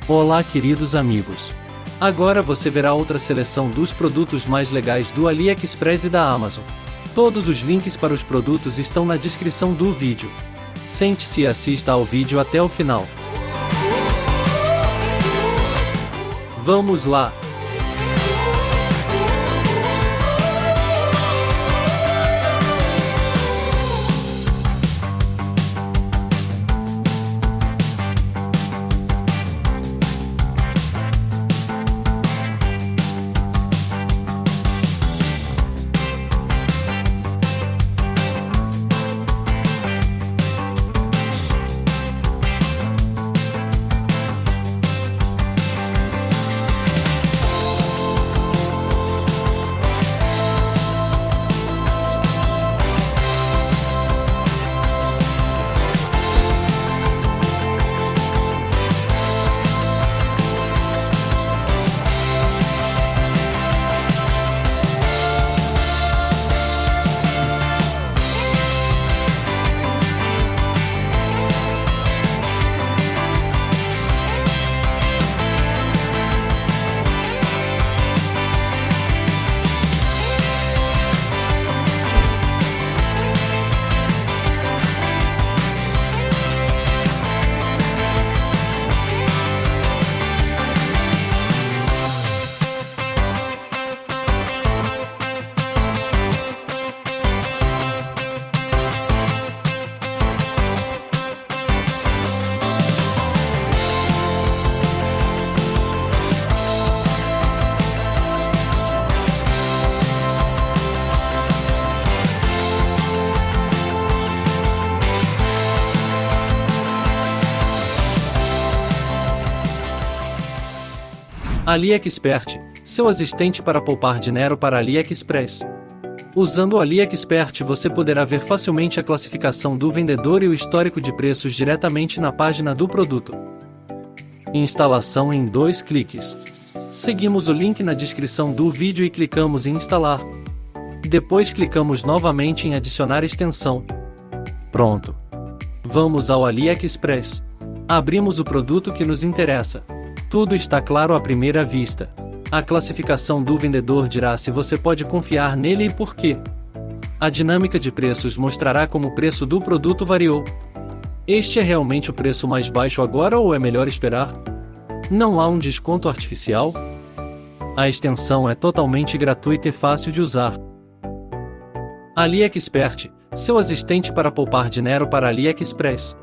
Olá, queridos amigos! Agora você verá outra seleção dos produtos mais legais do AliExpress e da Amazon. Todos os links para os produtos estão na descrição do vídeo. Sente-se e assista ao vídeo até o final. Vamos lá! AliExpert, seu assistente para poupar dinheiro para AliExpress. Usando o AliExpert você poderá ver facilmente a classificação do vendedor e o histórico de preços diretamente na página do produto. Instalação em 2 cliques. Seguimos o link na descrição do vídeo e clicamos em instalar. Depois clicamos novamente em adicionar extensão. Pronto. Vamos ao AliExpress. Abrimos o produto que nos interessa. Tudo está claro à primeira vista. A classificação do vendedor dirá se você pode confiar nele e por quê. A dinâmica de preços mostrará como o preço do produto variou. Este é realmente o preço mais baixo agora ou é melhor esperar? Não há um desconto artificial? A extensão é totalmente gratuita e fácil de usar. AliExpert, seu assistente para poupar dinheiro para AliExpress.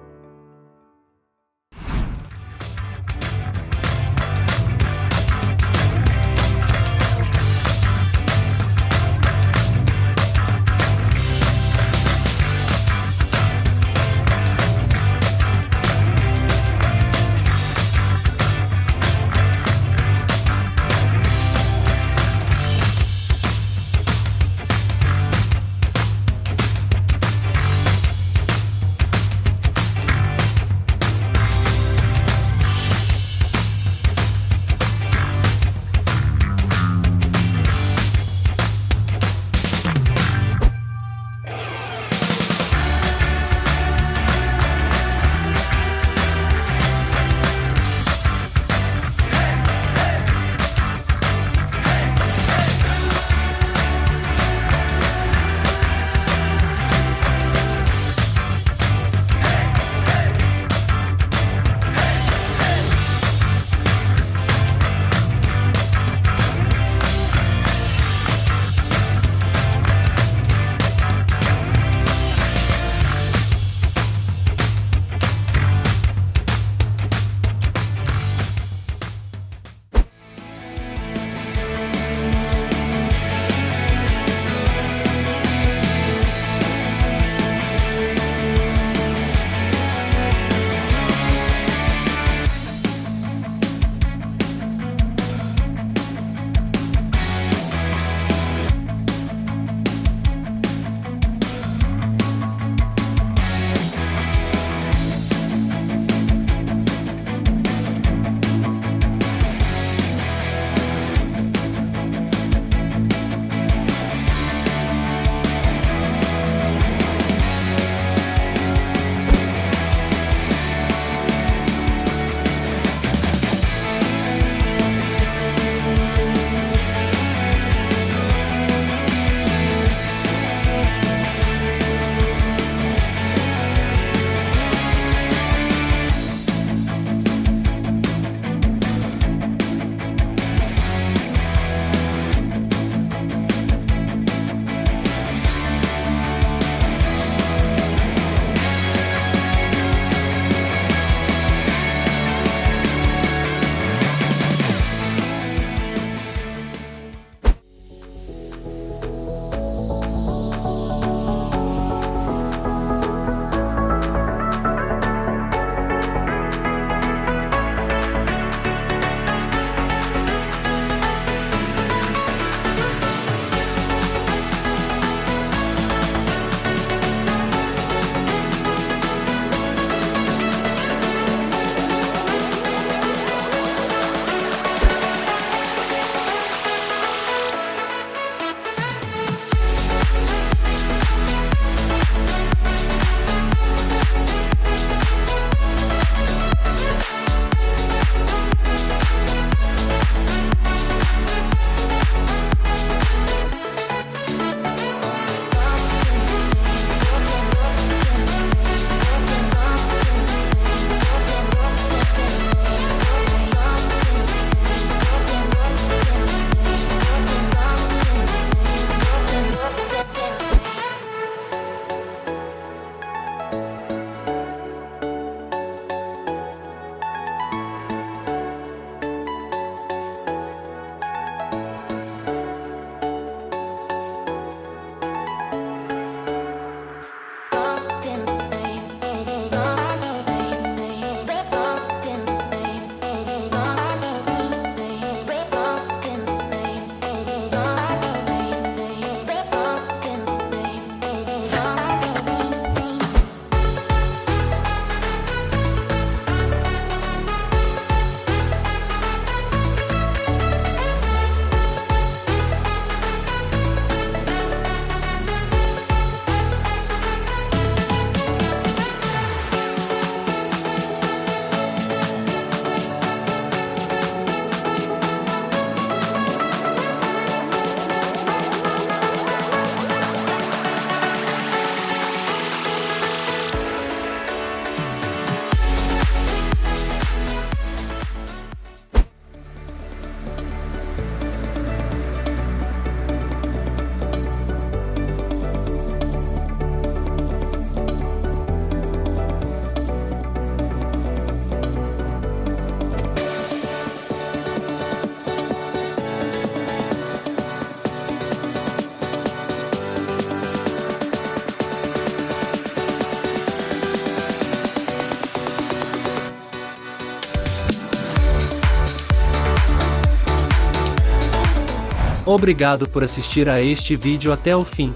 Obrigado por assistir a este vídeo até o fim.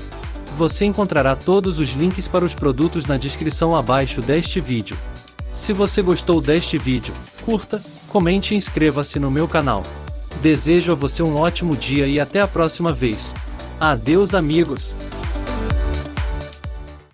Você encontrará todos os links para os produtos na descrição abaixo deste vídeo. Se você gostou deste vídeo, curta, comente e inscreva-se no meu canal. Desejo a você um ótimo dia e até a próxima vez. Adeus, amigos!